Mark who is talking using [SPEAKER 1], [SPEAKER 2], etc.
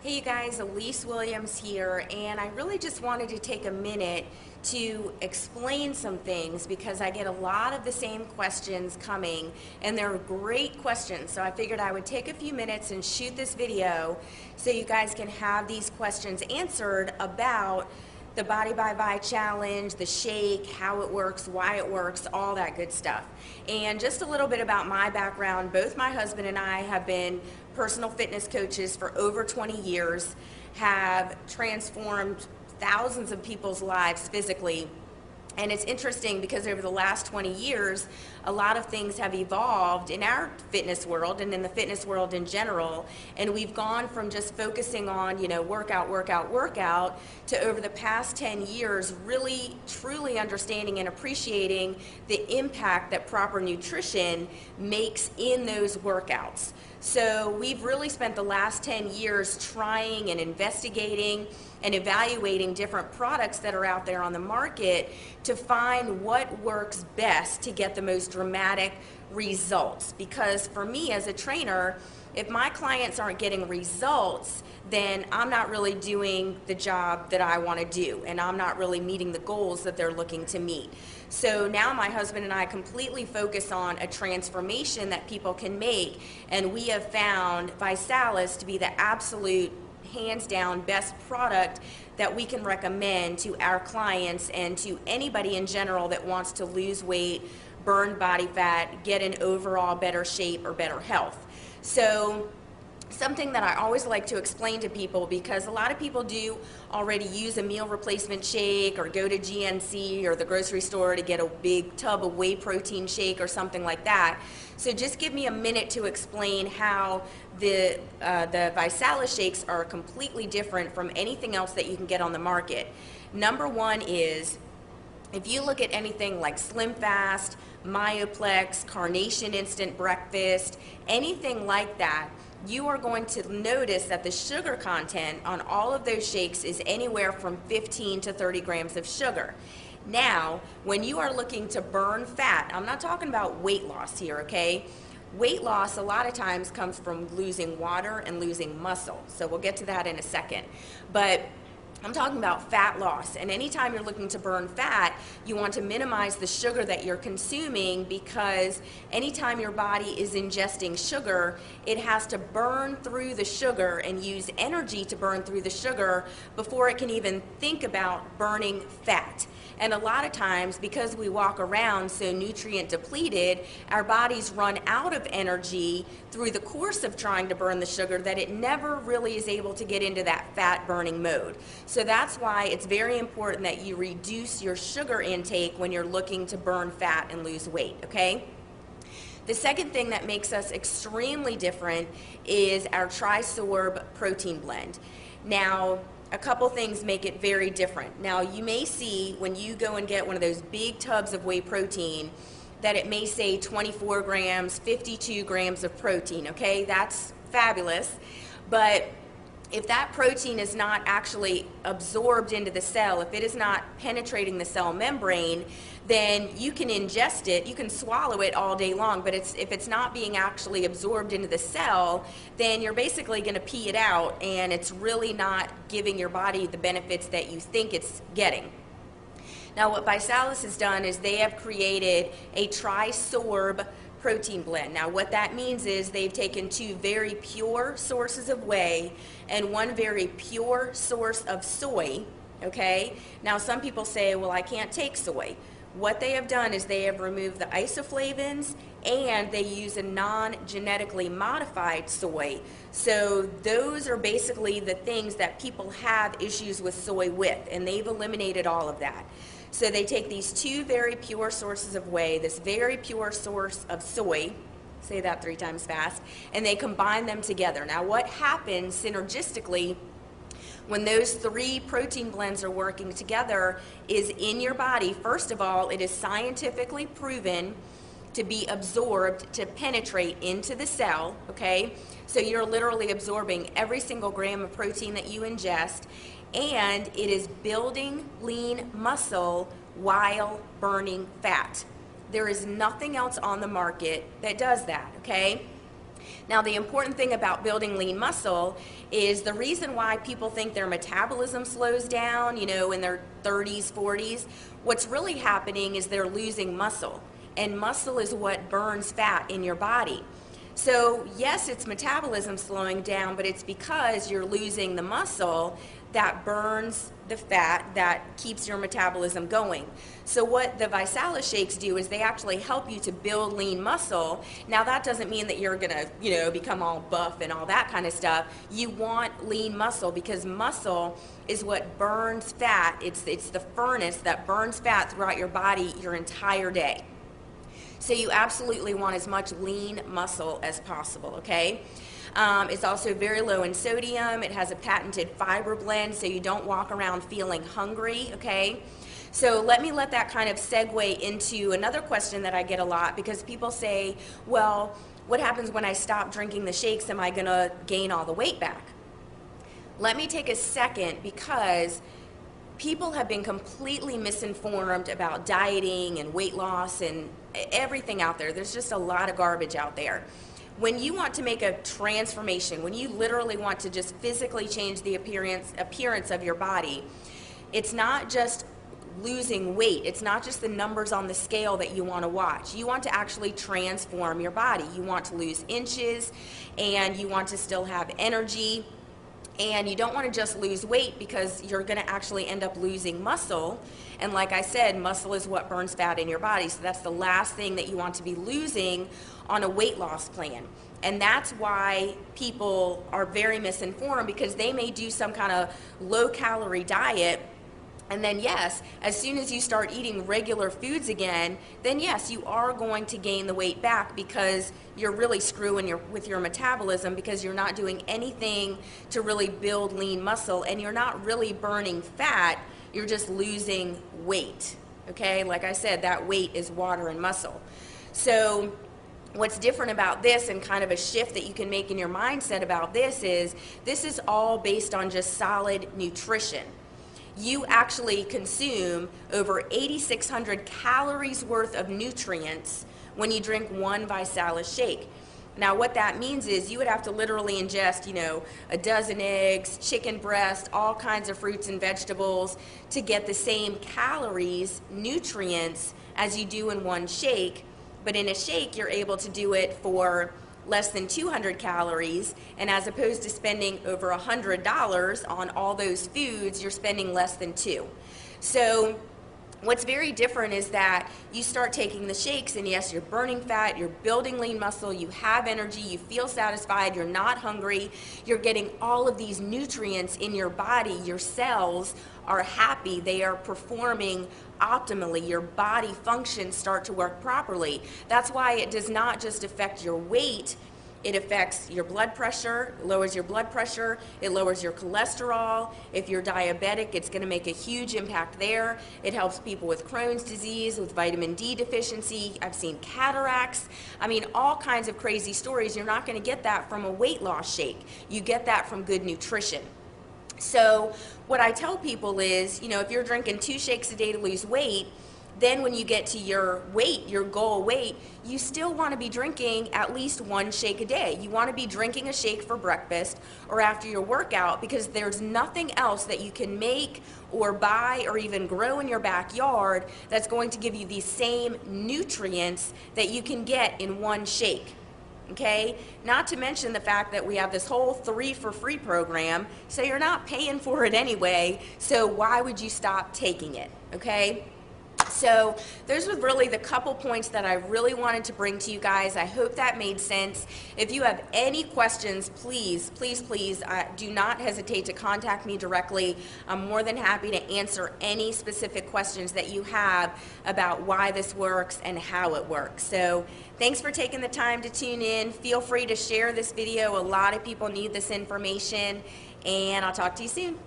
[SPEAKER 1] Hey you guys, Elise Williams here, and I really just wanted to take a minute to explain some things because I get a lot of the same questions coming, and they're great questions. So I figured I would take a few minutes and shoot this video so you guys can have these questions answered about the BodyByVi challenge, the shake, how it works, why it works, all that good stuff. And just a little bit about my background. Both my husband and I have been personal fitness coaches for over 20 years, have transformed thousands of people's lives physically. And it's interesting because over the last 20 years, a lot of things have evolved in our fitness world and in the fitness world in general. And we've gone from just focusing on, workout, workout, workout, to over the past 10 years, really, truly understanding and appreciating the impact that proper nutrition makes in those workouts. So we've really spent the last 10 years trying and investigating and evaluating different products that are out there on the market to find what works best to get the most dramatic results. Because for me as a trainer, if my clients aren't getting results, then I'm not really doing the job that I want to do, and I'm not really meeting the goals that they're looking to meet. So now my husband and I completely focus on a transformation that people can make, and we have found ViSalus to be the absolute hands down best product that we can recommend to our clients and to anybody in general that wants to lose weight, burn body fat, get in overall better shape or better health. So something that I always like to explain to people, because a lot of people do already use a meal replacement shake or go to GNC or the grocery store to get a big tub of whey protein shake or something like that. So just give me a minute to explain how the ViSalus shakes are completely different from anything else that you can get on the market. Number one is, if you look at anything like Slim Fast, Myoplex, Carnation Instant Breakfast, anything like that, you are going to notice that the sugar content on all of those shakes is anywhere from 15 to 30 grams of sugar. Now, when you are looking to burn fat, I'm not talking about weight loss here, okay? Weight loss a lot of times comes from losing water and losing muscle. So we'll get to that in a second. But I'm talking about fat loss, and anytime you're looking to burn fat, you want to minimize the sugar that you're consuming, because anytime your body is ingesting sugar, it has to burn through the sugar and use energy to burn through the sugar before it can even think about burning fat. And a lot of times, because we walk around so nutrient depleted, our bodies run out of energy through the course of trying to burn the sugar, that it never really is able to get into that fat burning mode. So that's why it's very important that you reduce your sugar intake when you're looking to burn fat and lose weight, okay? The second thing that makes us extremely different is our Tri-Sorb protein blend. Now, a couple things make it very different. Now, you may see when you go and get one of those big tubs of whey protein that it may say 24 grams, 52 grams of protein, okay? That's fabulous. But if that protein is not actually absorbed into the cell, if it is not penetrating the cell membrane, then you can ingest it, you can swallow it all day long, but if it's not being actually absorbed into the cell, then you're basically going to pee it out, and it's really not giving your body the benefits that you think it's getting. Now, what ViSalus has done is they have created a Tri-Sorb protein blend. Now, what that means is they've taken two very pure sources of whey and one very pure source of soy, okay? Now, some people say, well, I can't take soy. What they have done is they have removed the isoflavins, and they use a non-genetically modified soy. So those are basically the things that people have issues with soy with, and they've eliminated all of that. So they take these two very pure sources of whey, this very pure source of soy, say that 3 times fast, and they combine them together. Now, what happens synergistically when those 3 protein blends are working together is, in your body, first of all, it is scientifically proven to be absorbed, to penetrate into the cell, okay? So you're literally absorbing every single gram of protein that you ingest, and it is building lean muscle while burning fat. There is nothing else on the market that does that, okay? Now, the important thing about building lean muscle is the reason why people think their metabolism slows down, in their 30s, 40s, what's really happening is they're losing muscle. And muscle is what burns fat in your body. So yes, it's metabolism slowing down, but it's because you're losing the muscle that burns the fat that keeps your metabolism going. So what the ViSalus shakes do is they actually help you to build lean muscle. Now that doesn't mean that you're gonna, become all buff and all that kind of stuff. You want lean muscle because muscle is what burns fat. It's the furnace that burns fat throughout your body your entire day. So you absolutely want as much lean muscle as possible, okay? It's also very low in sodium. It has a patented fiber blend, so you don't walk around feeling hungry, okay? So let that kind of segue into another question that I get a lot, because people say, well, what happens when I stop drinking the shakes? Am I gonna gain all the weight back? Let me take a second, because people have been completely misinformed about dieting and weight loss and everything out there. There's just a lot of garbage out there. When you want to make a transformation, when you literally want to just physically change the appearance of your body, it's not just losing weight. It's not just the numbers on the scale that you want to watch. You want to actually transform your body. You want to lose inches, and you want to still have energy. And you don't want to just lose weight, because you're going to actually end up losing muscle. And like I said, muscle is what burns fat in your body. So that's the last thing that you want to be losing on a weight loss plan. And that's why people are very misinformed, because they may do some kind of low-calorie diet, and then yes, as soon as you start eating regular foods again, then yes, you are going to gain the weight back, because you're really screwing with your metabolism, because you're not doing anything to really build lean muscle, and you're not really burning fat, you're just losing weight, okay? Like I said, that weight is water and muscle. So what's different about this, and kind of a shift that you can make in your mindset about this is all based on just solid nutrition. You actually consume over 8,600 calories worth of nutrients when you drink one ViSalus shake. Now what that means is you would have to literally ingest, a dozen eggs, chicken breast, all kinds of fruits and vegetables to get the same calories, nutrients, as you do in one shake. But in a shake, you're able to do it for less than 200 calories, and as opposed to spending over $100 on all those foods, you're spending less than $2. So what's very different is that you start taking the shakes, and yes, you're burning fat, you're building lean muscle, you have energy, you feel satisfied, you're not hungry, you're getting all of these nutrients in your body, your cells are happy, they are performing optimally, your body functions start to work properly. That's why it does not just affect your weight, it affects your blood pressure, lowers your blood pressure, it lowers your cholesterol. If you're diabetic, it's going to make a huge impact there. It helps people with Crohn's disease, with vitamin D deficiency. I've seen cataracts. I mean, all kinds of crazy stories. You're not going to get that from a weight loss shake. You get that from good nutrition. So what I tell people is, if you're drinking 2 shakes a day to lose weight, then when you get to your weight, your goal weight, you still want to be drinking at least 1 shake a day. You want to be drinking a shake for breakfast or after your workout, because there's nothing else that you can make or buy or even grow in your backyard that's going to give you the same nutrients that you can get in 1 shake. Okay, not to mention the fact that we have this whole 3 for free program, so you're not paying for it anyway, so why would you stop taking it, okay? So those were really the couple points that I really wanted to bring to you guys. I hope that made sense. If you have any questions, please, please, please do not hesitate to contact me directly. I'm more than happy to answer any specific questions that you have about why this works and how it works. So thanks for taking the time to tune in. Feel free to share this video. A lot of people need this information, and I'll talk to you soon.